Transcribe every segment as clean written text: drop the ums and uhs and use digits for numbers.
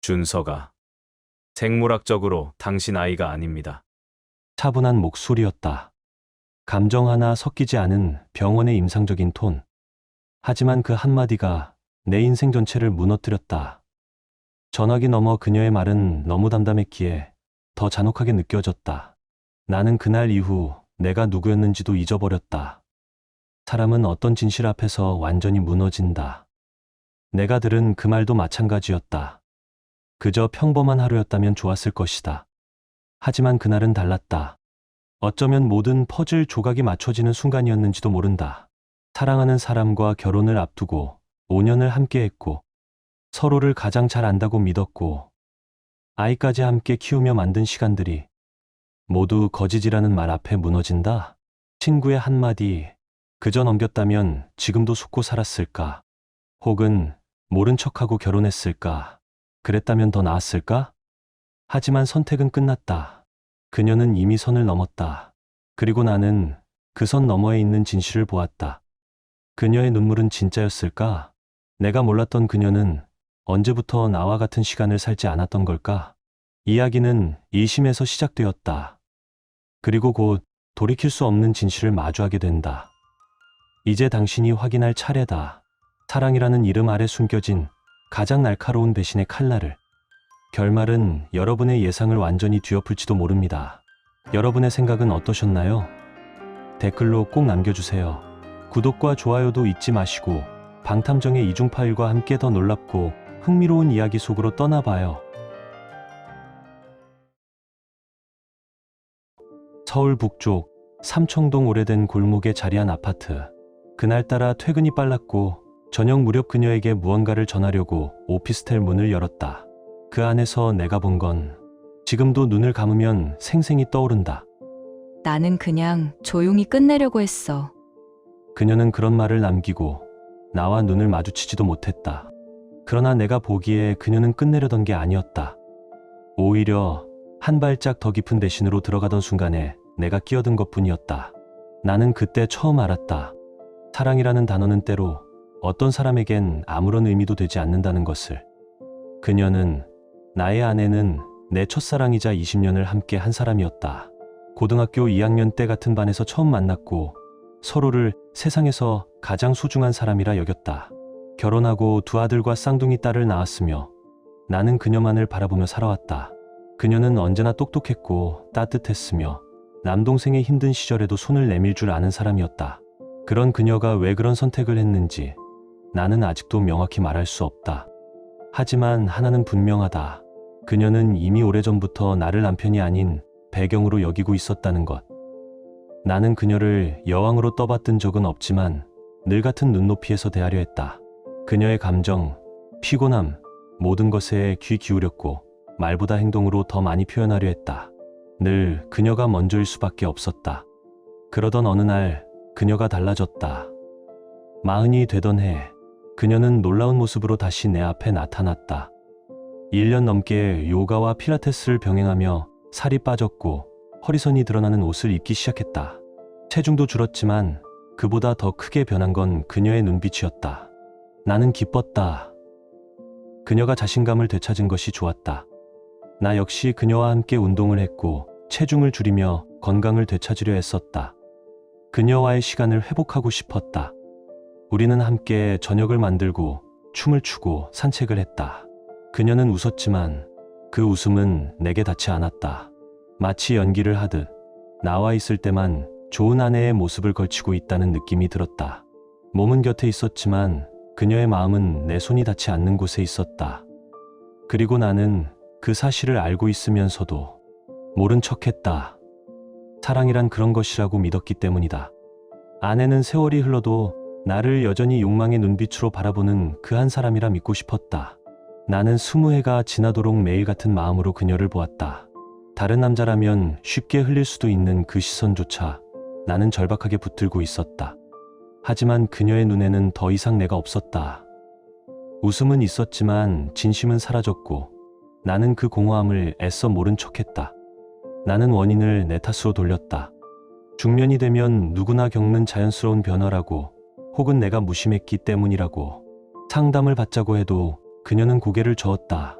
준서가 생물학적으로 당신 아이가 아닙니다. 차분한 목소리였다. 감정 하나 섞이지 않은 병원의 임상적인 톤. 하지만 그 한마디가 내 인생 전체를 무너뜨렸다. 전화기 너머 그녀의 말은 너무 담담했기에 더 잔혹하게 느껴졌다. 나는 그날 이후 내가 누구였는지도 잊어버렸다. 사람은 어떤 진실 앞에서 완전히 무너진다. 내가 들은 그 말도 마찬가지였다. 그저 평범한 하루였다면 좋았을 것이다. 하지만 그날은 달랐다. 어쩌면 모든 퍼즐 조각이 맞춰지는 순간이었는지도 모른다. 사랑하는 사람과 결혼을 앞두고 5년을 함께했고 서로를 가장 잘 안다고 믿었고 아이까지 함께 키우며 만든 시간들이 모두 거짓이라는 말 앞에 무너진다. 친구의 한마디 그저 넘겼다면 지금도 속고 살았을까? 혹은 모른 척하고 결혼했을까? 그랬다면 더 나았을까? 하지만 선택은 끝났다. 그녀는 이미 선을 넘었다. 그리고 나는 그 선 너머에 있는 진실을 보았다. 그녀의 눈물은 진짜였을까? 내가 몰랐던 그녀는 언제부터 나와 같은 시간을 살지 않았던 걸까? 이야기는 2심에서 시작되었다. 그리고 곧 돌이킬 수 없는 진실을 마주하게 된다. 이제 당신이 확인할 차례다. 사랑이라는 이름 아래 숨겨진 가장 날카로운 배신의 칼날을. 결말은 여러분의 예상을 완전히 뒤엎을지도 모릅니다. 여러분의 생각은 어떠셨나요? 댓글로 꼭 남겨주세요. 구독과 좋아요도 잊지 마시고 방탐정의 이중 파일과 함께 더 놀랍고 흥미로운 이야기 속으로 떠나봐요. 서울 북쪽 삼청동 오래된 골목에 자리한 아파트. 그날따라 퇴근이 빨랐고 저녁 무렵 그녀에게 무언가를 전하려고 오피스텔 문을 열었다. 그 안에서 내가 본 건 지금도 눈을 감으면 생생히 떠오른다. 나는 그냥 조용히 끝내려고 했어. 그녀는 그런 말을 남기고 나와 눈을 마주치지도 못했다. 그러나 내가 보기에 그녀는 끝내려던 게 아니었다. 오히려 한 발짝 더 깊은 배신으로 들어가던 순간에 내가 끼어든 것뿐이었다. 나는 그때 처음 알았다. 사랑이라는 단어는 때로 어떤 사람에겐 아무런 의미도 되지 않는다는 것을. 그녀는, 나의 아내는 내 첫사랑이자 20년을 함께 한 사람이었다. 고등학교 2학년 때 같은 반에서 처음 만났고 서로를 세상에서 가장 소중한 사람이라 여겼다. 결혼하고 두 아들과 쌍둥이 딸을 낳았으며 나는 그녀만을 바라보며 살아왔다. 그녀는 언제나 똑똑했고 따뜻했으며 남동생의 힘든 시절에도 손을 내밀 줄 아는 사람이었다. 그런 그녀가 왜 그런 선택을 했는지 나는 아직도 명확히 말할 수 없다. 하지만 하나는 분명하다. 그녀는 이미 오래전부터 나를 남편이 아닌 배경으로 여기고 있었다는 것. 나는 그녀를 여왕으로 떠받든 적은 없지만 늘 같은 눈높이에서 대하려 했다. 그녀의 감정, 피곤함, 모든 것에 귀 기울였고 말보다 행동으로 더 많이 표현하려 했다. 늘 그녀가 먼저일 수밖에 없었다. 그러던 어느 날 그녀가 달라졌다. 40이 되던 해 그녀는 놀라운 모습으로 다시 내 앞에 나타났다. 1년 넘게 요가와 필라테스를 병행하며 살이 빠졌고 허리선이 드러나는 옷을 입기 시작했다. 체중도 줄었지만 그보다 더 크게 변한 건 그녀의 눈빛이었다. 나는 기뻤다. 그녀가 자신감을 되찾은 것이 좋았다. 나 역시 그녀와 함께 운동을 했고 체중을 줄이며 건강을 되찾으려 했었다. 그녀와의 시간을 회복하고 싶었다. 우리는 함께 저녁을 만들고 춤을 추고 산책을 했다. 그녀는 웃었지만 그 웃음은 내게 닿지 않았다. 마치 연기를 하듯 나와 있을 때만 좋은 아내의 모습을 걸치고 있다는 느낌이 들었다. 몸은 곁에 있었지만 그녀의 마음은 내 손이 닿지 않는 곳에 있었다. 그리고 나는 그 사실을 알고 있으면서도 모른 척했다. 사랑이란 그런 것이라고 믿었기 때문이다. 아내는 세월이 흘러도 나를 여전히 욕망의 눈빛으로 바라보는 그 한 사람이라 믿고 싶었다. 나는 20해가 지나도록 매일 같은 마음으로 그녀를 보았다. 다른 남자라면 쉽게 흘릴 수도 있는 그 시선조차 나는 절박하게 붙들고 있었다. 하지만 그녀의 눈에는 더 이상 내가 없었다. 웃음은 있었지만 진심은 사라졌고 나는 그 공허함을 애써 모른 척했다. 나는 원인을 내 탓으로 돌렸다. 중년이 되면 누구나 겪는 자연스러운 변화라고, 혹은 내가 무심했기 때문이라고. 상담을 받자고 해도 그녀는 고개를 저었다.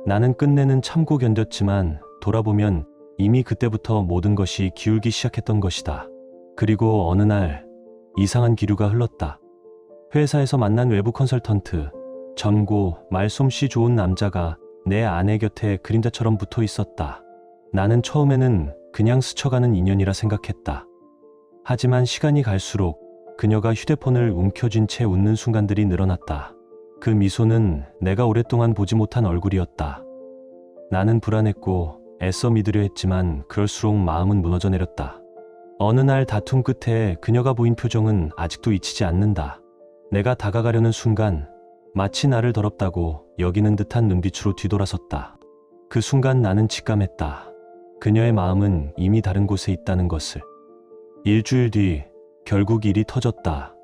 나는 끝내는 참고 견뎠지만 돌아보면 이미 그때부터 모든 것이 기울기 시작했던 것이다. 그리고 어느 날 이상한 기류가 흘렀다. 회사에서 만난 외부 컨설턴트, 젊고 말솜씨 좋은 남자가 내 아내 곁에 그림자처럼 붙어 있었다. 나는 처음에는 그냥 스쳐가는 인연이라 생각했다. 하지만 시간이 갈수록 그녀가 휴대폰을 움켜쥔 채 웃는 순간들이 늘어났다. 그 미소는 내가 오랫동안 보지 못한 얼굴이었다. 나는 불안했고 애써 믿으려 했지만 그럴수록 마음은 무너져 내렸다. 어느 날 다툼 끝에 그녀가 보인 표정은 아직도 잊히지 않는다. 내가 다가가려는 순간 마치 나를 더럽다고 여기는 듯한 눈빛으로 뒤돌아섰다. 그 순간 나는 직감했다. 그녀의 마음은 이미 다른 곳에 있다는 것을. 일주일 뒤 결국 일이 터졌다.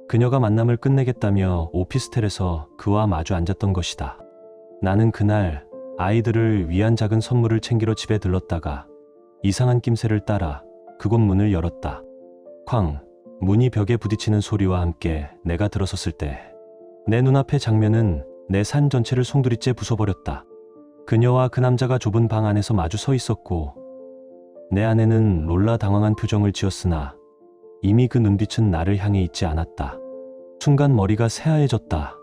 그녀가 만남을 끝내겠다며 오피스텔에서 그와 마주 앉았던 것이다. 나는 그날 아이들을 위한 작은 선물을 챙기러 집에 들렀다가 이상한 낌새를 따라 그곳 문을 열었다. 쾅! 문이 벽에 부딪히는 소리와 함께 내가 들어섰을 때 내 눈앞의 장면은 내 삶 전체를 송두리째 부숴버렸다. 그녀와 그 남자가 좁은 방 안에서 마주 서 있었고 내 아내는 놀라 당황한 표정을 지었으나 이미 그 눈빛은 나를 향해 있지 않았다. 순간 머리가 새하얘졌다.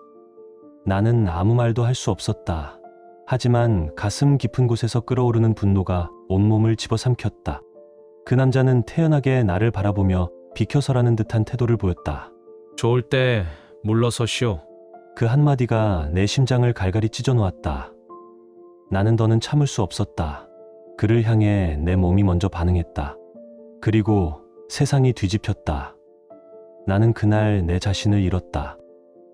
나는 아무 말도 할 수 없었다. 하지만 가슴 깊은 곳에서 끓어오르는 분노가 온몸을 집어삼켰다. 그 남자는 태연하게 나를 바라보며 비켜서라는 듯한 태도를 보였다. 좋을 때 물러서시오. 그 한마디가 내 심장을 갈갈이 찢어놓았다. 나는 더는 참을 수 없었다. 그를 향해 내 몸이 먼저 반응했다. 그리고 세상이 뒤집혔다. 나는 그날 내 자신을 잃었다.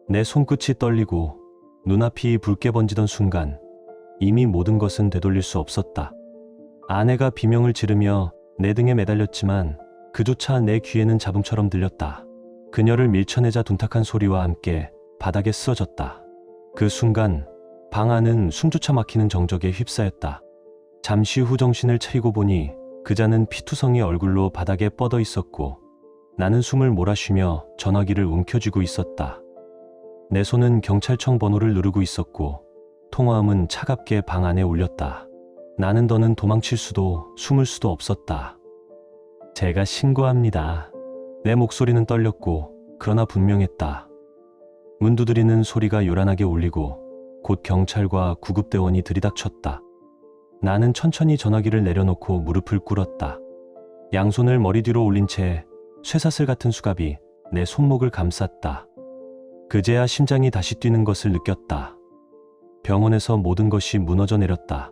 내 손끝이 떨리고 눈앞이 붉게 번지던 순간 이미 모든 것은 되돌릴 수 없었다. 아내가 비명을 지르며 내 등에 매달렸지만 그조차 내 귀에는 잡음처럼 들렸다. 그녀를 밀쳐내자 둔탁한 소리와 함께 바닥에 쓰러졌다. 그 순간 방 안은 숨조차 막히는 정적에 휩싸였다. 잠시 후 정신을 차리고 보니 그자는 피투성이 얼굴로 바닥에 뻗어 있었고 나는 숨을 몰아쉬며 전화기를 움켜쥐고 있었다. 내 손은 경찰청 번호를 누르고 있었고 통화음은 차갑게 방 안에 울렸다. 나는 더는 도망칠 수도 숨을 수도 없었다. 제가 신고합니다. 내 목소리는 떨렸고 그러나 분명했다. 문 두드리는 소리가 요란하게 울리고 곧 경찰과 구급대원이 들이닥쳤다. 나는 천천히 전화기를 내려놓고 무릎을 꿇었다. 양손을 머리 뒤로 올린 채 쇠사슬 같은 수갑이 내 손목을 감쌌다. 그제야 심장이 다시 뛰는 것을 느꼈다. 병원에서 모든 것이 무너져 내렸다.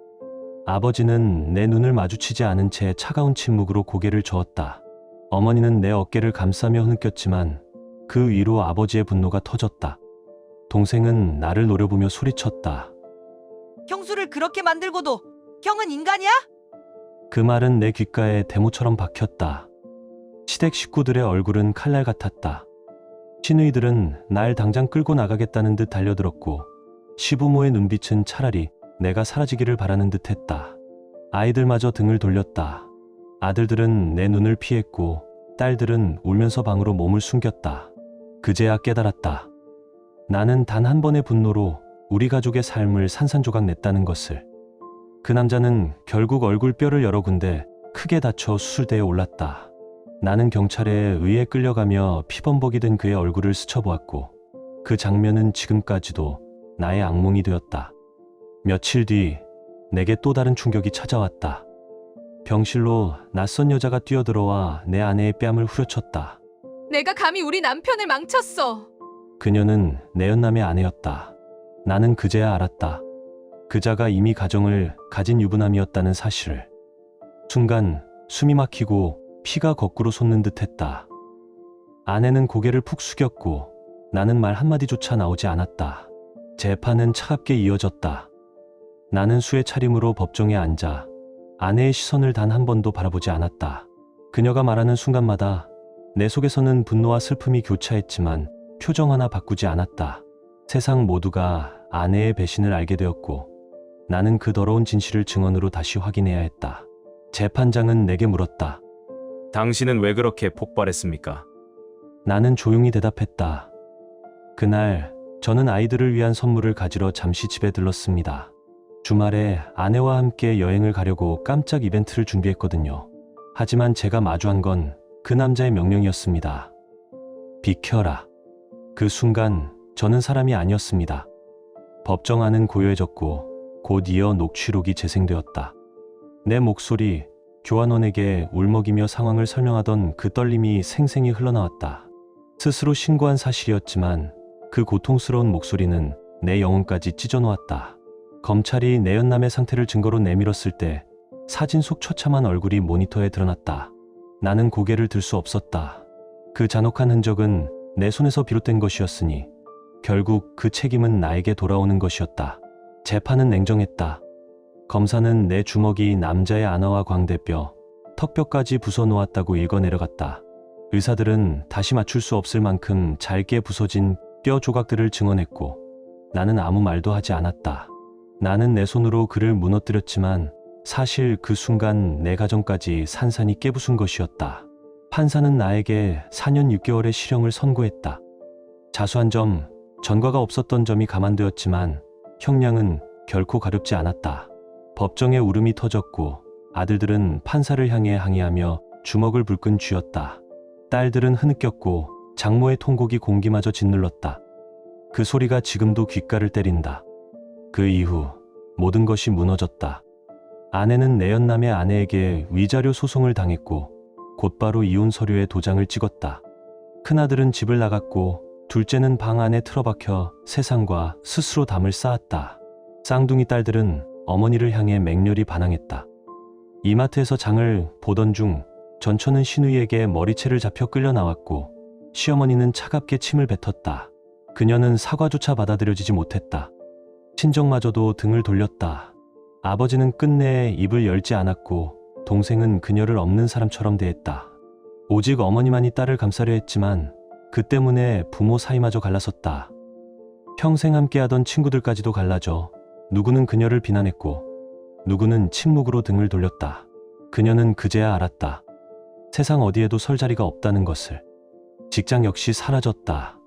아버지는 내 눈을 마주치지 않은 채 차가운 침묵으로 고개를 저었다. 어머니는 내 어깨를 감싸며 흐느꼈지만 그 위로 아버지의 분노가 터졌다. 동생은 나를 노려보며 소리쳤다. 형수를 그렇게 만들고도 형은 인간이야? 그 말은 내 귓가에 대모처럼 박혔다. 시댁 식구들의 얼굴은 칼날 같았다. 시누이들은 날 당장 끌고 나가겠다는 듯 달려들었고 시부모의 눈빛은 차라리 내가 사라지기를 바라는 듯 했다. 아이들마저 등을 돌렸다. 아들들은 내 눈을 피했고 딸들은 울면서 방으로 몸을 숨겼다. 그제야 깨달았다. 나는 단 한 번의 분노로 우리 가족의 삶을 산산조각 냈다는 것을. 그 남자는 결국 얼굴뼈를 여러 군데 크게 다쳐 수술대에 올랐다. 나는 경찰에 의해 끌려가며 피범벅이 된 그의 얼굴을 스쳐보았고 그 장면은 지금까지도 나의 악몽이 되었다. 며칠 뒤 내게 또 다른 충격이 찾아왔다. 병실로 낯선 여자가 뛰어들어와 내 아내의 뺨을 후려쳤다. 내가 감히 우리 남편을 망쳤어. 그녀는 내 연남의 아내였다. 나는 그제야 알았다. 그자가 이미 가정을 가진 유부남이었다는 사실을. 순간 숨이 막히고 피가 거꾸로 솟는 듯 했다. 아내는 고개를 푹 숙였고 나는 말 한마디조차 나오지 않았다. 재판은 차갑게 이어졌다. 나는 수의 차림으로 법정에 앉아 아내의 시선을 단 한 번도 바라보지 않았다. 그녀가 말하는 순간마다 내 속에서는 분노와 슬픔이 교차했지만 표정 하나 바꾸지 않았다. 세상 모두가 아내의 배신을 알게 되었고 나는 그 더러운 진실을 증언으로 다시 확인해야 했다. 재판장은 내게 물었다. 당신은 왜 그렇게 폭발했습니까? 나는 조용히 대답했다. 그날 저는 아이들을 위한 선물을 가지러 잠시 집에 들렀습니다. 주말에 아내와 함께 여행을 가려고 깜짝 이벤트를 준비했거든요. 하지만 제가 마주한 건 그 남자의 명령이었습니다. 비켜라. 그 순간 저는 사람이 아니었습니다. 법정안은 고요해졌고 곧 이어 녹취록이 재생되었다. 내 목소리, 교환원에게 울먹이며 상황을 설명하던 그 떨림이 생생히 흘러나왔다. 스스로 신고한 사실이었지만 그 고통스러운 목소리는 내 영혼까지 찢어놓았다. 검찰이 내연남의 상태를 증거로 내밀었을 때 사진 속 처참한 얼굴이 모니터에 드러났다. 나는 고개를 들 수 없었다. 그 잔혹한 흔적은 내 손에서 비롯된 것이었으니 결국 그 책임은 나에게 돌아오는 것이었다. 재판은 냉정했다. 검사는 내 주먹이 남자의 안화와 광대뼈, 턱뼈까지 부숴놓았다고 읽어내려갔다. 의사들은 다시 맞출 수 없을 만큼 잘게 부서진 뼈 조각들을 증언했고 나는 아무 말도 하지 않았다. 나는 내 손으로 그를 무너뜨렸지만 사실 그 순간 내 가정까지 산산이 깨부순 것이었다. 판사는 나에게 4년 6개월의 실형을 선고했다. 자수한 점, 전과가 없었던 점이 감안되었지만 형량은 결코 가렵지 않았다. 법정에 울음이 터졌고 아들들은 판사를 향해 항의하며 주먹을 불끈 쥐었다. 딸들은 흐느꼈고 장모의 통곡이 공기마저 짓눌렀다. 그 소리가 지금도 귓가를 때린다. 그 이후 모든 것이 무너졌다. 아내는 내연남의 아내에게 위자료 소송을 당했고 곧바로 이혼 서류에 도장을 찍었다. 큰아들은 집을 나갔고 둘째는 방 안에 틀어박혀 세상과 스스로 담을 쌓았다. 쌍둥이 딸들은 어머니를 향해 맹렬히 반항했다. 이마트에서 장을 보던 중 전처는 신우이에게 머리채를 잡혀 끌려 나왔고 시어머니는 차갑게 침을 뱉었다. 그녀는 사과조차 받아들여지지 못했다. 친정마저도 등을 돌렸다. 아버지는 끝내 입을 열지 않았고 동생은 그녀를 없는 사람처럼 대했다. 오직 어머니만이 딸을 감싸려 했지만 그 때문에 부모 사이마저 갈라섰다. 평생 함께하던 친구들까지도 갈라져 누구는 그녀를 비난했고 누구는 침묵으로 등을 돌렸다. 그녀는 그제야 알았다. 세상 어디에도 설 자리가 없다는 것을. 직장 역시 사라졌다.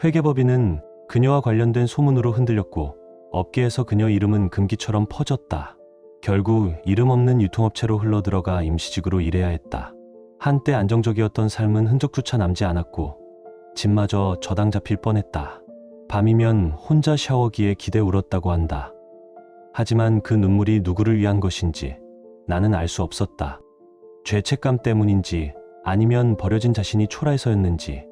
회계법인은 그녀와 관련된 소문으로 흔들렸고 업계에서 그녀 이름은 금기처럼 퍼졌다. 결국 이름 없는 유통업체로 흘러들어가 임시직으로 일해야 했다. 한때 안정적이었던 삶은 흔적조차 남지 않았고 집마저 저당 잡힐 뻔했다. 밤이면 혼자 샤워기에 기대 울었다고 한다. 하지만 그 눈물이 누구를 위한 것인지 나는 알 수 없었다. 죄책감 때문인지 아니면 버려진 자신이 초라해서였는지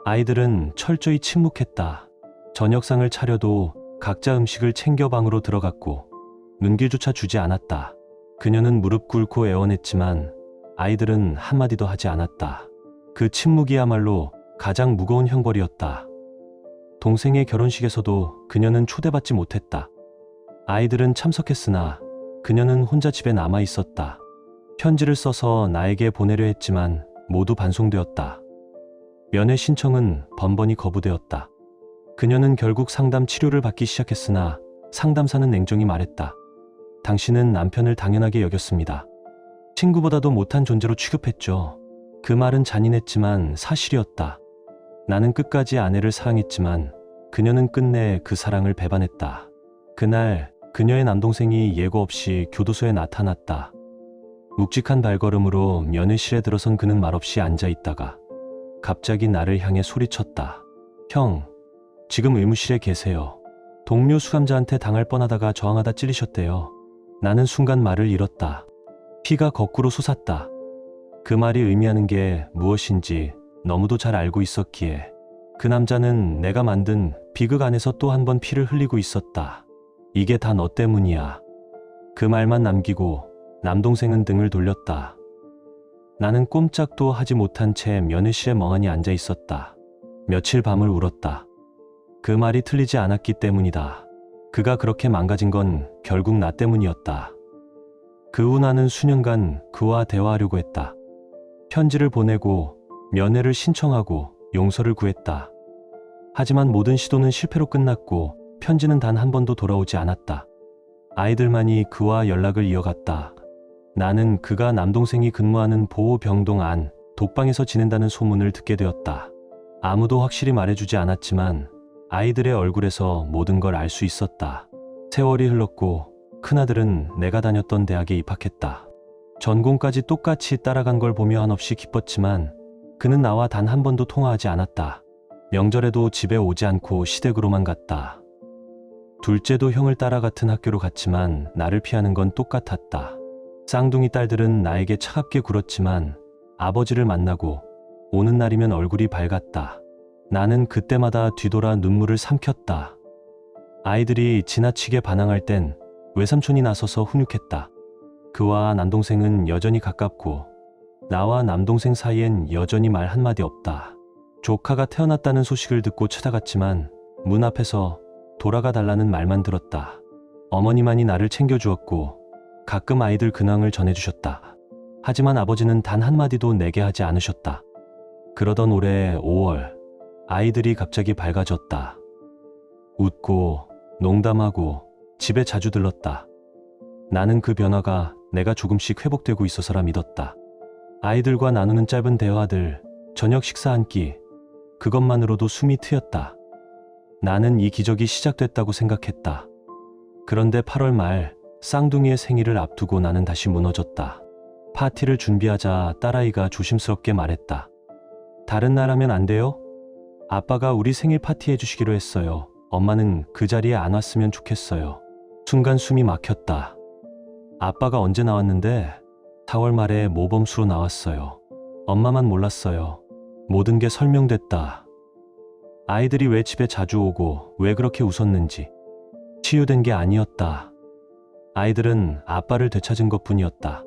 아이들은 철저히 침묵했다. 저녁상을 차려도 각자 음식을 챙겨 방으로 들어갔고 눈길조차 주지 않았다. 그녀는 무릎 꿇고 애원했지만 아이들은 한마디도 하지 않았다. 그 침묵이야말로 가장 무거운 형벌이었다. 동생의 결혼식에서도 그녀는 초대받지 못했다. 아이들은 참석했으나 그녀는 혼자 집에 남아 있었다. 편지를 써서 나에게 보내려 했지만 모두 반송되었다. 면회 신청은 번번이 거부되었다. 그녀는 결국 상담 치료를 받기 시작했으나 상담사는 냉정히 말했다. 당신은 남편을 당연하게 여겼습니다. 친구보다도 못한 존재로 취급했죠. 그 말은 잔인했지만 사실이었다. 나는 끝까지 아내를 사랑했지만 그녀는 끝내 그 사랑을 배반했다. 그날 그녀의 남동생이 예고 없이 교도소에 나타났다. 묵직한 발걸음으로 면회실에 들어선 그는 말없이 앉아있다가 갑자기 나를 향해 소리쳤다. 형, 지금 의무실에 계세요. 동료 수감자한테 당할 뻔하다가 저항하다 찔리셨대요. 나는 순간 말을 잃었다. 피가 거꾸로 솟았다. 그 말이 의미하는 게 무엇인지 너무도 잘 알고 있었기에 그 남자는 내가 만든 비극 안에서 또 한 번 피를 흘리고 있었다. 이게 다 너 때문이야. 그 말만 남기고 남동생은 등을 돌렸다. 나는 꼼짝도 하지 못한 채 면회실에 멍하니 앉아 있었다. 며칠 밤을 울었다. 그 말이 틀리지 않았기 때문이다. 그가 그렇게 망가진 건 결국 나 때문이었다. 그 후 나는 수년간 그와 대화하려고 했다. 편지를 보내고 면회를 신청하고 용서를 구했다. 하지만 모든 시도는 실패로 끝났고 편지는 단 한 번도 돌아오지 않았다. 아이들만이 그와 연락을 이어갔다. 나는 그가 남동생이 근무하는 보호병동 안 독방에서 지낸다는 소문을 듣게 되었다. 아무도 확실히 말해주지 않았지만 아이들의 얼굴에서 모든 걸 알 수 있었다. 세월이 흘렀고 큰아들은 내가 다녔던 대학에 입학했다. 전공까지 똑같이 따라간 걸 보며 한없이 기뻤지만 그는 나와 단 한 번도 통화하지 않았다. 명절에도 집에 오지 않고 시댁으로만 갔다. 둘째도 형을 따라 같은 학교로 갔지만 나를 피하는 건 똑같았다. 쌍둥이 딸들은 나에게 차갑게 굴었지만 아버지를 만나고 오는 날이면 얼굴이 밝았다. 나는 그때마다 뒤돌아 눈물을 삼켰다. 아이들이 지나치게 반항할 땐 외삼촌이 나서서 훈육했다. 그와 남동생은 여전히 가깝고 나와 남동생 사이엔 여전히 말 한마디 없다. 조카가 태어났다는 소식을 듣고 찾아갔지만 문 앞에서 돌아가 달라는 말만 들었다. 어머니만이 나를 챙겨주었고 가끔 아이들 근황을 전해주셨다. 하지만 아버지는 단 한마디도 내게 하지 않으셨다. 그러던 올해 5월 아이들이 갑자기 밝아졌다. 웃고 농담하고 집에 자주 들렀다. 나는 그 변화가 내가 조금씩 회복되고 있어서라 믿었다. 아이들과 나누는 짧은 대화들, 저녁 식사 한 끼, 그것만으로도 숨이 트였다. 나는 이 기적이 시작됐다고 생각했다. 그런데 8월 말 쌍둥이의 생일을 앞두고 나는 다시 무너졌다. 파티를 준비하자 딸아이가 조심스럽게 말했다. 다른 날 하면 안 돼요? 아빠가 우리 생일 파티 해주시기로 했어요. 엄마는 그 자리에 안 왔으면 좋겠어요. 순간 숨이 막혔다. 아빠가 언제 나왔는데? 4월 말에 모범수로 나왔어요. 엄마만 몰랐어요. 모든 게 설명됐다. 아이들이 왜 집에 자주 오고 왜 그렇게 웃었는지. 치유된 게 아니었다. 아이들은 아빠를 되찾은 것뿐이었다.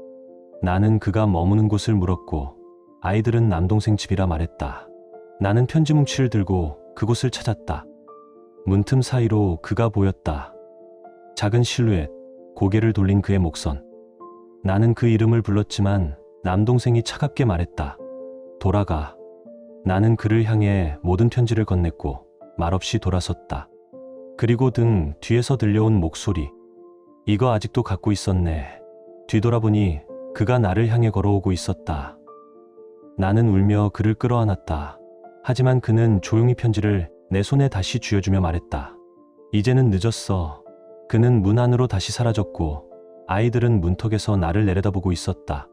나는 그가 머무는 곳을 물었고 아이들은 남동생 집이라 말했다. 나는 편지 뭉치를 들고 그곳을 찾았다. 문틈 사이로 그가 보였다. 작은 실루엣, 고개를 돌린 그의 목선. 나는 그 이름을 불렀지만 남동생이 차갑게 말했다. 돌아가. 나는 그를 향해 모든 편지를 건넸고 말없이 돌아섰다. 그리고 등 뒤에서 들려온 목소리. 이거 아직도 갖고 있었네. 뒤돌아보니 그가 나를 향해 걸어오고 있었다. 나는 울며 그를 끌어안았다. 하지만 그는 조용히 편지를 내 손에 다시 쥐어주며 말했다. 이제는 늦었어. 그는 문 안으로 다시 사라졌고 아이들은 문턱에서 나를 내려다보고 있었다.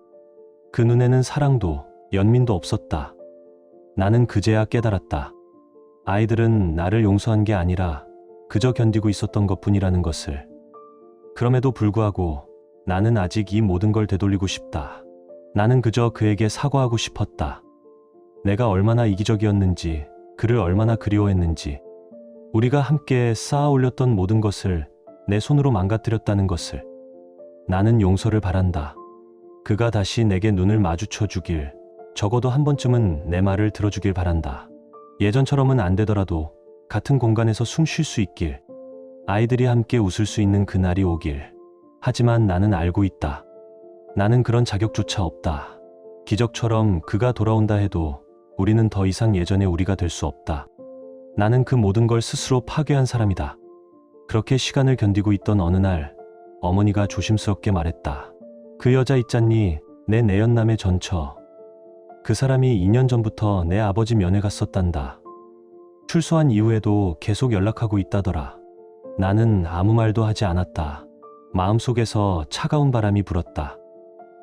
그 눈에는 사랑도 연민도 없었다. 나는 그제야 깨달았다. 아이들은 나를 용서한 게 아니라 그저 견디고 있었던 것뿐이라는 것을. 그럼에도 불구하고 나는 아직 이 모든 걸 되돌리고 싶다. 나는 그저 그에게 사과하고 싶었다. 내가 얼마나 이기적이었는지, 그를 얼마나 그리워했는지, 우리가 함께 쌓아 올렸던 모든 것을 내 손으로 망가뜨렸다는 것을. 나는 용서를 바란다. 그가 다시 내게 눈을 마주쳐 주길, 적어도 한 번쯤은 내 말을 들어주길 바란다. 예전처럼은 안 되더라도 같은 공간에서 숨 쉴 수 있길, 아이들이 함께 웃을 수 있는 그날이 오길. 하지만 나는 알고 있다. 나는 그런 자격조차 없다. 기적처럼 그가 돌아온다 해도 우리는 더 이상 예전의 우리가 될 수 없다. 나는 그 모든 걸 스스로 파괴한 사람이다. 그렇게 시간을 견디고 있던 어느 날 어머니가 조심스럽게 말했다. 그 여자 있잖니, 내 내연남의 전처. 그 사람이 2년 전부터 내 아버지 면회 갔었단다. 출소한 이후에도 계속 연락하고 있다더라. 나는 아무 말도 하지 않았다. 마음속에서 차가운 바람이 불었다.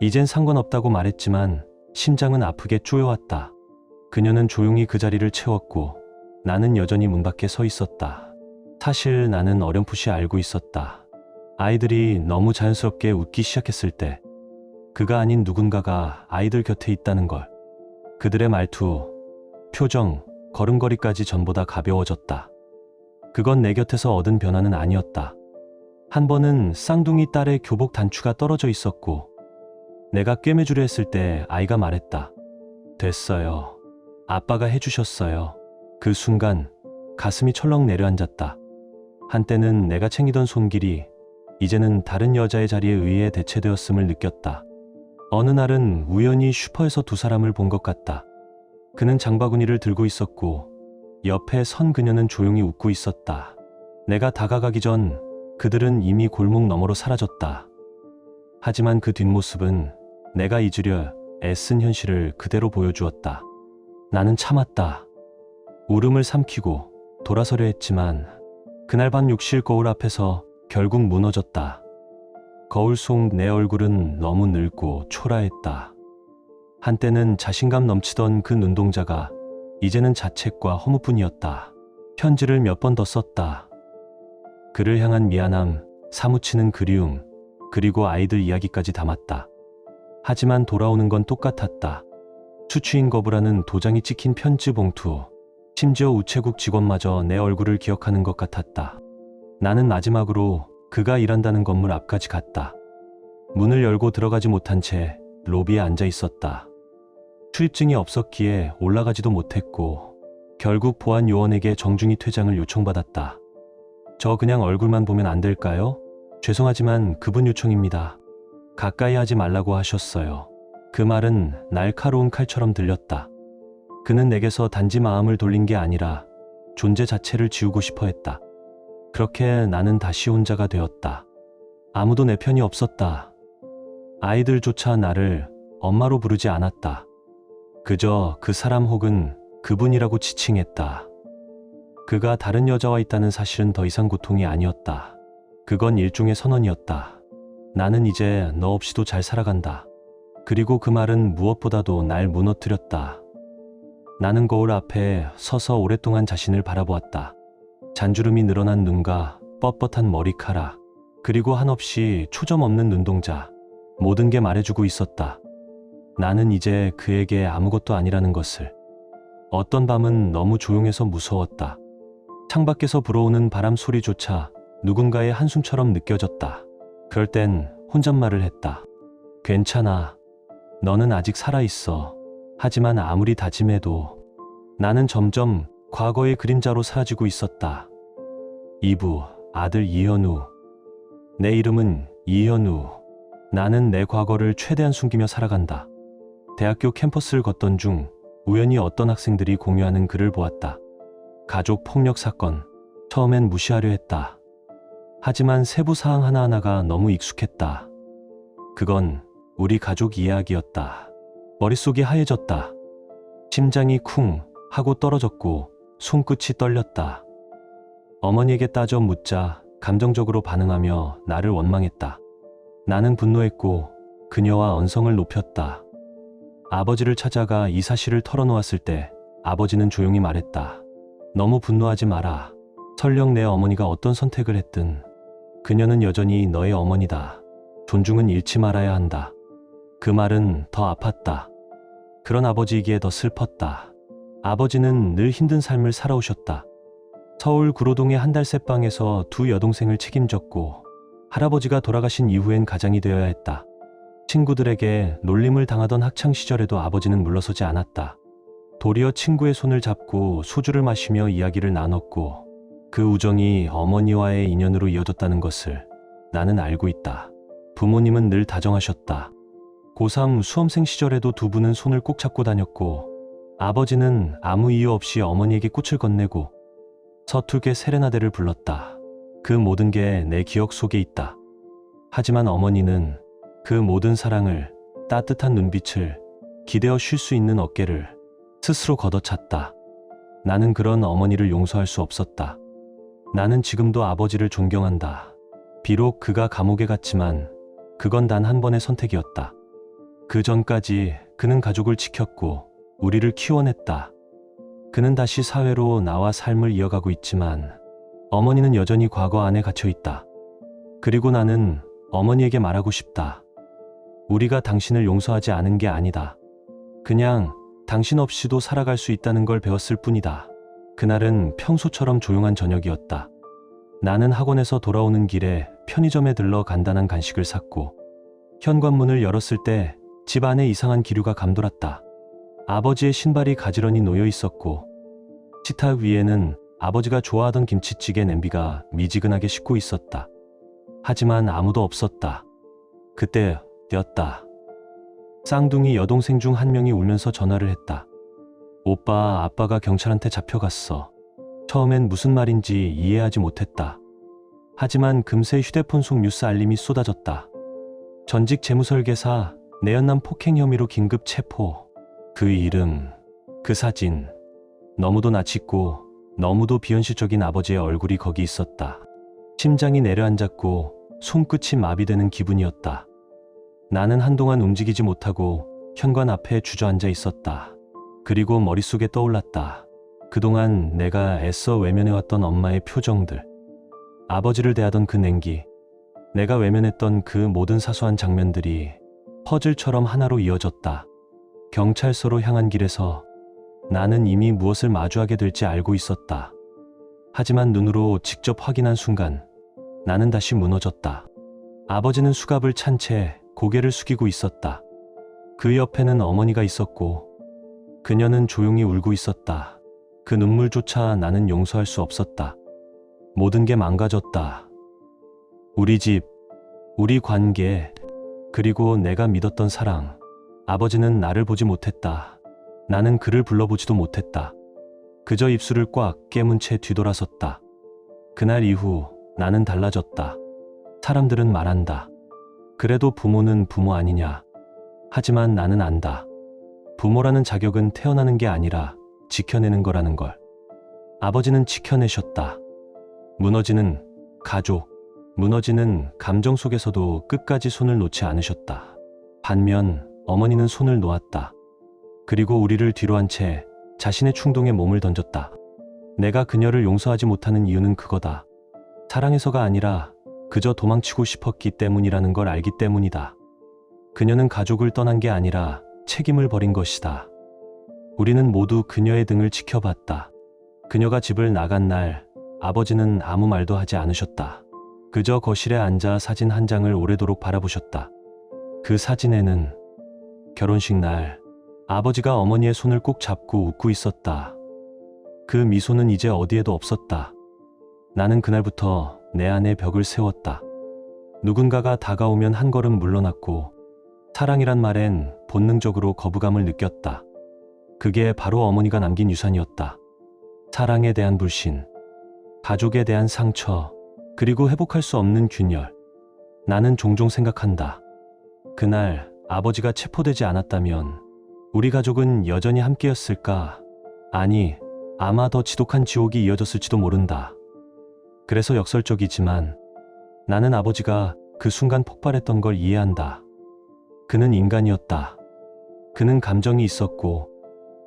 이젠 상관없다고 말했지만 심장은 아프게 쪼여왔다. 그녀는 조용히 그 자리를 채웠고 나는 여전히 문 밖에 서 있었다. 사실 나는 어렴풋이 알고 있었다. 아이들이 너무 자연스럽게 웃기 시작했을 때 그가 아닌 누군가가 아이들 곁에 있다는 걸. 그들의 말투, 표정, 걸음걸이까지 전보다 가벼워졌다. 그건 내 곁에서 얻은 변화는 아니었다. 한 번은 쌍둥이 딸의 교복 단추가 떨어져 있었고 내가 꿰매주려 했을 때 아이가 말했다. 됐어요. 아빠가 해주셨어요. 그 순간 가슴이 철렁 내려앉았다. 한때는 내가 챙기던 손길이 이제는 다른 여자의 자리에 의해 대체되었음을 느꼈다. 어느 날은 우연히 슈퍼에서 두 사람을 본 것 같다. 그는 장바구니를 들고 있었고 옆에 선 그녀는 조용히 웃고 있었다. 내가 다가가기 전 그들은 이미 골목 너머로 사라졌다. 하지만 그 뒷모습은 내가 잊으려 애쓴 현실을 그대로 보여주었다. 나는 참았다. 울음을 삼키고 돌아서려 했지만 그날 밤 욕실 거울 앞에서 결국 무너졌다. 거울 속 내 얼굴은 너무 늙고 초라했다. 한때는 자신감 넘치던 그 눈동자가 이제는 자책과 허무뿐이었다. 편지를 몇 번 더 썼다. 그를 향한 미안함, 사무치는 그리움, 그리고 아이들 이야기까지 담았다. 하지만 돌아오는 건 똑같았다. 수취인 거부라는 도장이 찍힌 편지 봉투, 심지어 우체국 직원마저 내 얼굴을 기억하는 것 같았다. 나는 마지막으로 그가 일한다는 건물 앞까지 갔다. 문을 열고 들어가지 못한 채 로비에 앉아 있었다. 출입증이 없었기에 올라가지도 못했고 결국 보안 요원에게 정중히 퇴장을 요청받았다. 저 그냥 얼굴만 보면 안 될까요? 죄송하지만 그분 요청입니다. 가까이 하지 말라고 하셨어요. 그 말은 날카로운 칼처럼 들렸다. 그는 내게서 단지 마음을 돌린 게 아니라 존재 자체를 지우고 싶어 했다. 그렇게 나는 다시 혼자가 되었다. 아무도 내 편이 없었다. 아이들조차 나를 엄마로 부르지 않았다. 그저 그 사람 혹은 그분이라고 지칭했다. 그가 다른 여자와 있다는 사실은 더 이상 고통이 아니었다. 그건 일종의 선언이었다. 나는 이제 너 없이도 잘 살아간다. 그리고 그 말은 무엇보다도 날 무너뜨렸다. 나는 거울 앞에 서서 오랫동안 자신을 바라보았다. 잔주름이 늘어난 눈과 뻣뻣한 머리카락, 그리고 한없이 초점 없는 눈동자, 모든 게 말해주고 있었다. 나는 이제 그에게 아무것도 아니라는 것을. 어떤 밤은 너무 조용해서 무서웠다. 창밖에서 불어오는 바람 소리조차 누군가의 한숨처럼 느껴졌다. 그럴 땐 혼잣말을 했다. 괜찮아. 너는 아직 살아있어. 하지만 아무리 다짐해도 나는 점점 과거의 그림자로 사라지고 있었다. 이부, 아들 이현우. 내 이름은 이현우. 나는 내 과거를 최대한 숨기며 살아간다. 대학교 캠퍼스를 걷던 중 우연히 어떤 학생들이 공유하는 글을 보았다. 가족 폭력 사건. 처음엔 무시하려 했다. 하지만 세부 사항 하나하나가 너무 익숙했다. 그건 우리 가족 이야기였다. 머릿속이 하얘졌다. 심장이 쿵 하고 떨어졌고 손끝이 떨렸다. 어머니에게 따져 묻자 감정적으로 반응하며 나를 원망했다. 나는 분노했고 그녀와 언성을 높였다. 아버지를 찾아가 이 사실을 털어놓았을 때 아버지는 조용히 말했다. 너무 분노하지 마라. 설령 내 어머니가 어떤 선택을 했든 그녀는 여전히 너의 어머니다. 존중은 잃지 말아야 한다. 그 말은 더 아팠다. 그런 아버지이기에 더 슬펐다. 아버지는 늘 힘든 삶을 살아오셨다. 서울 구로동의 한 달 새방에서 두 여동생을 책임졌고 할아버지가 돌아가신 이후엔 가장이 되어야 했다. 친구들에게 놀림을 당하던 학창시절에도 아버지는 물러서지 않았다. 도리어 친구의 손을 잡고 소주를 마시며 이야기를 나눴고 그 우정이 어머니와의 인연으로 이어졌다는 것을 나는 알고 있다. 부모님은 늘 다정하셨다. 고3 수험생 시절에도 두 분은 손을 꼭 잡고 다녔고 아버지는 아무 이유 없이 어머니에게 꽃을 건네고 서툴게 세레나데를 불렀다. 그 모든 게 내 기억 속에 있다. 하지만 어머니는 그 모든 사랑을, 따뜻한 눈빛을, 기대어 쉴 수 있는 어깨를 스스로 걷어찼다. 나는 그런 어머니를 용서할 수 없었다. 나는 지금도 아버지를 존경한다. 비록 그가 감옥에 갔지만 그건 단 한 번의 선택이었다. 그 전까지 그는 가족을 지켰고 우리를 키워냈다. 그는 다시 사회로 나와 삶을 이어가고 있지만 어머니는 여전히 과거 안에 갇혀 있다. 그리고 나는 어머니에게 말하고 싶다. 우리가 당신을 용서하지 않은 게 아니다. 그냥 당신 없이도 살아갈 수 있다는 걸 배웠을 뿐이다. 그날은 평소처럼 조용한 저녁이었다. 나는 학원에서 돌아오는 길에 편의점에 들러 간단한 간식을 샀고 현관문을 열었을 때 집 안에 이상한 기류가 감돌았다. 아버지의 신발이 가지런히 놓여 있었고 식탁 위에는 아버지가 좋아하던 김치찌개 냄비가 미지근하게 식고 있었다. 하지만 아무도 없었다. 그때였다. 쌍둥이 여동생 중 한 명이 울면서 전화를 했다. 오빠, 아빠가 경찰한테 잡혀갔어. 처음엔 무슨 말인지 이해하지 못했다. 하지만 금세 휴대폰 속 뉴스 알림이 쏟아졌다. 전직 재무설계사 내연남 폭행 혐의로 긴급 체포. 그 이름, 그 사진. 너무도 낯익고 너무도 비현실적인 아버지의 얼굴이 거기 있었다. 심장이 내려앉았고 손끝이 마비되는 기분이었다. 나는 한동안 움직이지 못하고 현관 앞에 주저앉아 있었다. 그리고 머릿속에 떠올랐다. 그동안 내가 애써 외면해왔던 엄마의 표정들. 아버지를 대하던 그 냉기. 내가 외면했던 그 모든 사소한 장면들이 퍼즐처럼 하나로 이어졌다. 경찰서로 향한 길에서 나는 이미 무엇을 마주하게 될지 알고 있었다. 하지만 눈으로 직접 확인한 순간 나는 다시 무너졌다. 아버지는 수갑을 찬 채 고개를 숙이고 있었다. 그 옆에는 어머니가 있었고 그녀는 조용히 울고 있었다. 그 눈물조차 나는 용서할 수 없었다. 모든 게 망가졌다. 우리 집, 우리 관계, 그리고 내가 믿었던 사랑. 아버지는 나를 보지 못했다. 나는 그를 불러보지도 못했다. 그저 입술을 꽉 깨문 채 뒤돌아섰다. 그날 이후 나는 달라졌다. 사람들은 말한다. 그래도 부모는 부모 아니냐. 하지만 나는 안다. 부모라는 자격은 태어나는 게 아니라 지켜내는 거라는 걸. 아버지는 지켜내셨다. 무너지는 가족, 무너지는 감정 속에서도 끝까지 손을 놓지 않으셨다. 반면 어머니는 손을 놓았다. 그리고 우리를 뒤로 한 채 자신의 충동에 몸을 던졌다. 내가 그녀를 용서하지 못하는 이유는 그거다. 사랑해서가 아니라 그저 도망치고 싶었기 때문이라는 걸 알기 때문이다. 그녀는 가족을 떠난 게 아니라 책임을 버린 것이다. 우리는 모두 그녀의 등을 지켜봤다. 그녀가 집을 나간 날 아버지는 아무 말도 하지 않으셨다. 그저 거실에 앉아 사진 한 장을 오래도록 바라보셨다. 그 사진에는 결혼식 날 아버지가 어머니의 손을 꼭 잡고 웃고 있었다. 그 미소는 이제 어디에도 없었다. 나는 그날부터 내 안에 벽을 세웠다. 누군가가 다가오면 한 걸음 물러났고 사랑이란 말엔 본능적으로 거부감을 느꼈다. 그게 바로 어머니가 남긴 유산이었다. 사랑에 대한 불신, 가족에 대한 상처, 그리고 회복할 수 없는 균열. 나는 종종 생각한다. 그날 아버지가 체포되지 않았다면 우리 가족은 여전히 함께였을까? 아니, 아마 더 지독한 지옥이 이어졌을지도 모른다. 그래서 역설적이지만 나는 아버지가 그 순간 폭발했던 걸 이해한다. 그는 인간이었다. 그는 감정이 있었고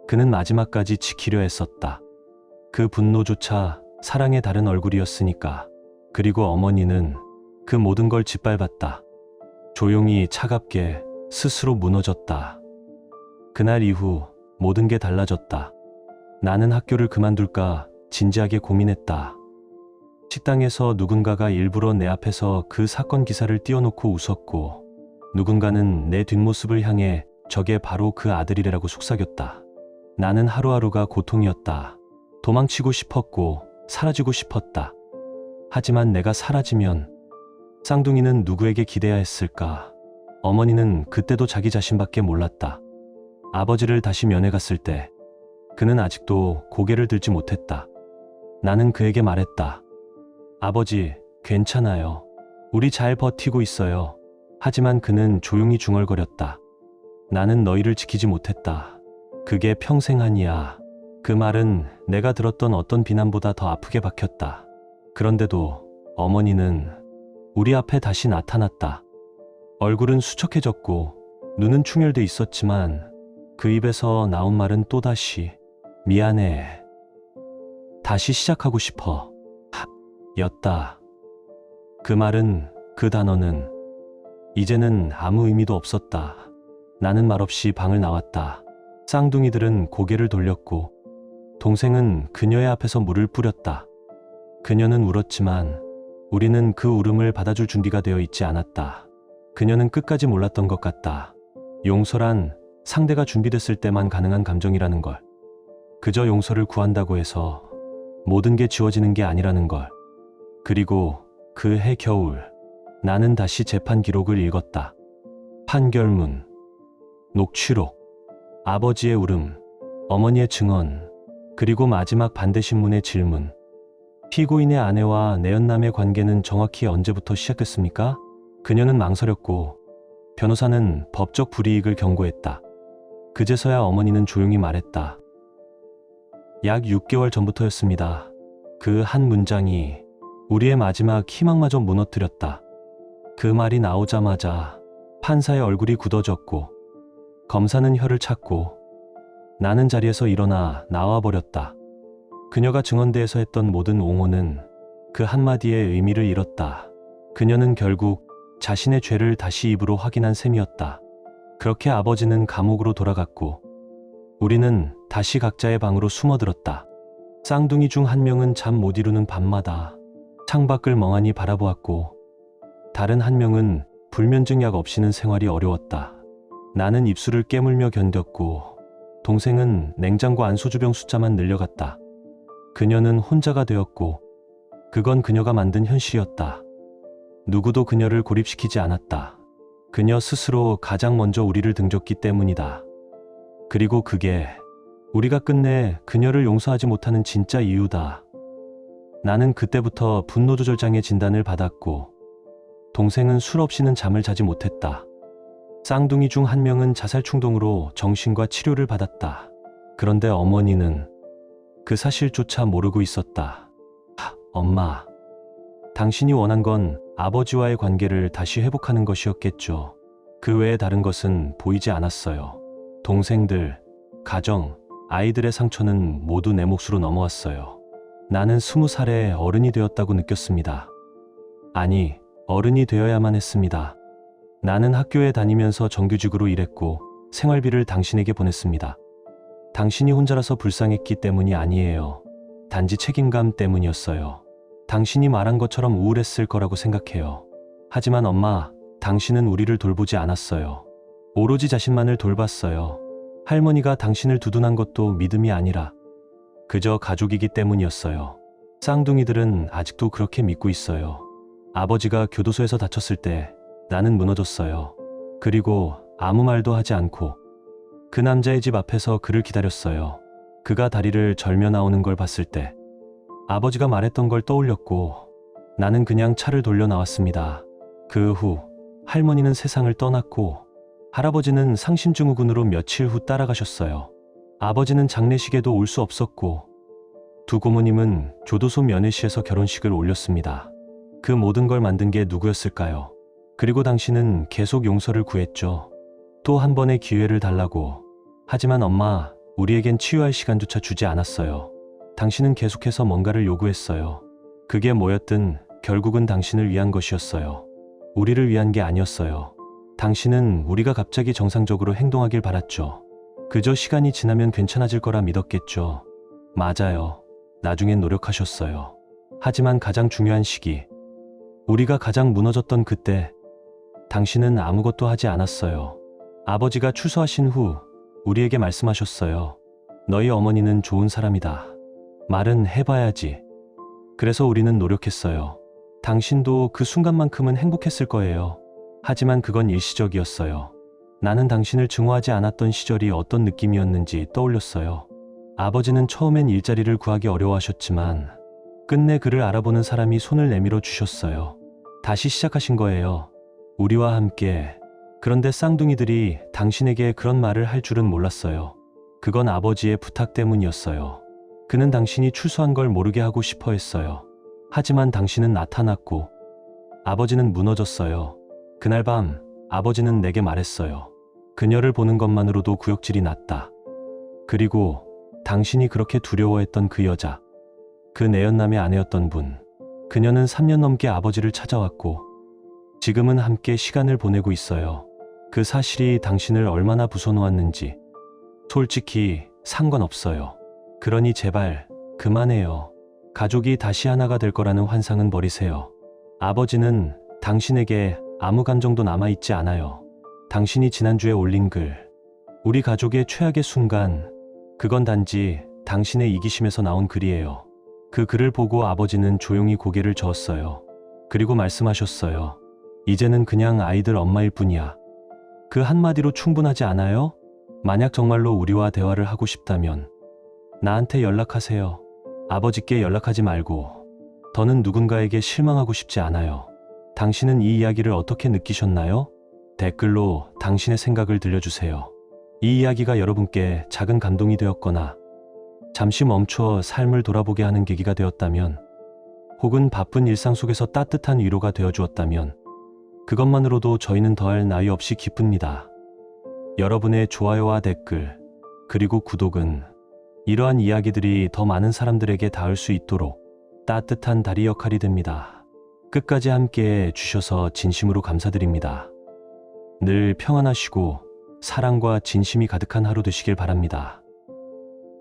그는 마지막까지 지키려 했었다. 그 분노조차 사랑의 다른 얼굴이었으니까. 그리고 어머니는 그 모든 걸 짓밟았다. 조용히 차갑게 스스로 무너졌다. 그날 이후 모든 게 달라졌다. 나는 학교를 그만둘까 진지하게 고민했다. 식당에서 누군가가 일부러 내 앞에서 그 사건 기사를 띄워놓고 웃었고 누군가는 내 뒷모습을 향해 저게 바로 그 아들이래라고 속삭였다. 나는 하루하루가 고통이었다. 도망치고 싶었고 사라지고 싶었다. 하지만 내가 사라지면 쌍둥이는 누구에게 기대야 했을까? 어머니는 그때도 자기 자신밖에 몰랐다. 아버지를 다시 면회 갔을 때 그는 아직도 고개를 들지 못했다. 나는 그에게 말했다. 아버지, 괜찮아요. 우리 잘 버티고 있어요. 하지만 그는 조용히 중얼거렸다. 나는 너희를 지키지 못했다. 그게 평생 아니야. 그 말은 내가 들었던 어떤 비난보다 더 아프게 박혔다. 그런데도 어머니는 우리 앞에 다시 나타났다. 얼굴은 수척해졌고 눈은 충혈돼 있었지만 그 입에서 나온 말은 또다시 미안해. 다시 시작하고 싶어. 였다. 그 말은, 그 단어는 이제는 아무 의미도 없었다. 나는 말없이 방을 나왔다. 쌍둥이들은 고개를 돌렸고 동생은 그녀의 앞에서 물을 뿌렸다. 그녀는 울었지만 우리는 그 울음을 받아줄 준비가 되어 있지 않았다. 그녀는 끝까지 몰랐던 것 같다. 용서란 상대가 준비됐을 때만 가능한 감정이라는 걸. 그저 용서를 구한다고 해서 모든 게 지워지는 게 아니라는 걸. 그리고 그 해 겨울 나는 다시 재판 기록을 읽었다. 판결문, 녹취록, 아버지의 울음, 어머니의 증언, 그리고 마지막 반대신문의 질문. 피고인의 아내와 내연남의 관계는 정확히 언제부터 시작됐습니까? 그녀는 망설였고 변호사는 법적 불이익을 경고했다. 그제서야 어머니는 조용히 말했다. 약 6개월 전부터였습니다. 그 한 문장이 우리의 마지막 희망마저 무너뜨렸다. 그 말이 나오자마자 판사의 얼굴이 굳어졌고 검사는 혀를 찼고 나는 자리에서 일어나 나와버렸다. 그녀가 증언대에서 했던 모든 옹호는 그 한마디의 의미를 잃었다. 그녀는 결국 자신의 죄를 다시 입으로 확인한 셈이었다. 그렇게 아버지는 감옥으로 돌아갔고 우리는 다시 각자의 방으로 숨어들었다. 쌍둥이 중 한 명은 잠 못 이루는 밤마다 창밖을 멍하니 바라보았고 다른 한 명은 불면증 약 없이는 생활이 어려웠다. 나는 입술을 깨물며 견뎠고 동생은 냉장고 안 소주병 숫자만 늘려갔다. 그녀는 혼자가 되었고 그건 그녀가 만든 현실이었다. 누구도 그녀를 고립시키지 않았다. 그녀 스스로 가장 먼저 우리를 등졌기 때문이다. 그리고 그게 우리가 끝내 그녀를 용서하지 못하는 진짜 이유다. 나는 그때부터 분노조절장애 진단을 받았고 동생은 술 없이는 잠을 자지 못했다. 쌍둥이 중 한 명은 자살 충동으로 정신과 치료를 받았다. 그런데 어머니는 그 사실조차 모르고 있었다. 엄마, 당신이 원한 건 아버지와의 관계를 다시 회복하는 것이었겠죠. 그 외에 다른 것은 보이지 않았어요. 동생들, 가정, 아이들의 상처는 모두 내 몫으로 넘어왔어요. 나는 20살에 어른이 되었다고 느꼈습니다. 아니, 어른이 되어야만 했습니다. 나는 학교에 다니면서 정규직으로 일했고 생활비를 당신에게 보냈습니다. 당신이 혼자라서 불쌍했기 때문이 아니에요. 단지 책임감 때문이었어요. 당신이 말한 것처럼 우울했을 거라고 생각해요. 하지만 엄마, 당신은 우리를 돌보지 않았어요. 오로지 자신만을 돌봤어요. 할머니가 당신을 두둔한 것도 믿음이 아니라 그저 가족이기 때문이었어요. 쌍둥이들은 아직도 그렇게 믿고 있어요. 아버지가 교도소에서 다쳤을 때 나는 무너졌어요. 그리고 아무 말도 하지 않고 그 남자의 집 앞에서 그를 기다렸어요. 그가 다리를 절며 나오는 걸 봤을 때 아버지가 말했던 걸 떠올렸고 나는 그냥 차를 돌려 나왔습니다. 그 후 할머니는 세상을 떠났고 할아버지는 상심증후군으로 며칠 후 따라가셨어요. 아버지는 장례식에도 올 수 없었고 두 고모님은 교도소 면회시에서 결혼식을 올렸습니다. 그 모든 걸 만든 게 누구였을까요? 그리고 당신은 계속 용서를 구했죠. 또 한 번의 기회를 달라고. 하지만 엄마, 우리에겐 치유할 시간조차 주지 않았어요. 당신은 계속해서 뭔가를 요구했어요. 그게 뭐였든 결국은 당신을 위한 것이었어요. 우리를 위한 게 아니었어요. 당신은 우리가 갑자기 정상적으로 행동하길 바랐죠. 그저 시간이 지나면 괜찮아질 거라 믿었겠죠. 맞아요. 나중엔 노력하셨어요. 하지만 가장 중요한 시기, 우리가 가장 무너졌던 그때, 당신은 아무것도 하지 않았어요. 아버지가 추수하신 후 우리에게 말씀하셨어요. 너희 어머니는 좋은 사람이다. 말은 해봐야지. 그래서 우리는 노력했어요. 당신도 그 순간만큼은 행복했을 거예요. 하지만 그건 일시적이었어요. 나는 당신을 증오하지 않았던 시절이 어떤 느낌이었는지 떠올렸어요. 아버지는 처음엔 일자리를 구하기 어려워하셨지만 끝내 그를 알아보는 사람이 손을 내밀어 주셨어요. 다시 시작하신 거예요. 우리와 함께. 그런데 쌍둥이들이 당신에게 그런 말을 할 줄은 몰랐어요. 그건 아버지의 부탁 때문이었어요. 그는 당신이 출소한 걸 모르게 하고 싶어 했어요. 하지만 당신은 나타났고 아버지는 무너졌어요. 그날 밤 아버지는 내게 말했어요. 그녀를 보는 것만으로도 구역질이 났다. 그리고 당신이 그렇게 두려워했던 그 여자, 그 내연남의 아내였던 분, 그녀는 3년 넘게 아버지를 찾아왔고 지금은 함께 시간을 보내고 있어요. 그 사실이 당신을 얼마나 부숴놓았는지 솔직히 상관없어요. 그러니 제발 그만해요. 가족이 다시 하나가 될 거라는 환상은 버리세요. 아버지는 당신에게 아무 감정도 남아있지 않아요. 당신이 지난주에 올린 글, 우리 가족의 최악의 순간, 그건 단지 당신의 이기심에서 나온 글이에요. 그 글을 보고 아버지는 조용히 고개를 저었어요. 그리고 말씀하셨어요. 이제는 그냥 아이들 엄마일 뿐이야. 그 한마디로 충분하지 않아요? 만약 정말로 우리와 대화를 하고 싶다면 나한테 연락하세요. 아버지께 연락하지 말고. 더는 누군가에게 실망하고 싶지 않아요. 당신은 이 이야기를 어떻게 느끼셨나요? 댓글로 당신의 생각을 들려주세요. 이 이야기가 여러분께 작은 감동이 되었거나 잠시 멈춰 삶을 돌아보게 하는 계기가 되었다면, 혹은 바쁜 일상 속에서 따뜻한 위로가 되어주었다면 그것만으로도 저희는 더할 나위 없이 기쁩니다. 여러분의 좋아요와 댓글, 그리고 구독은 이러한 이야기들이 더 많은 사람들에게 닿을 수 있도록 따뜻한 다리 역할이 됩니다. 끝까지 함께 해주셔서 진심으로 감사드립니다. 늘 평안하시고 사랑과 진심이 가득한 하루 되시길 바랍니다.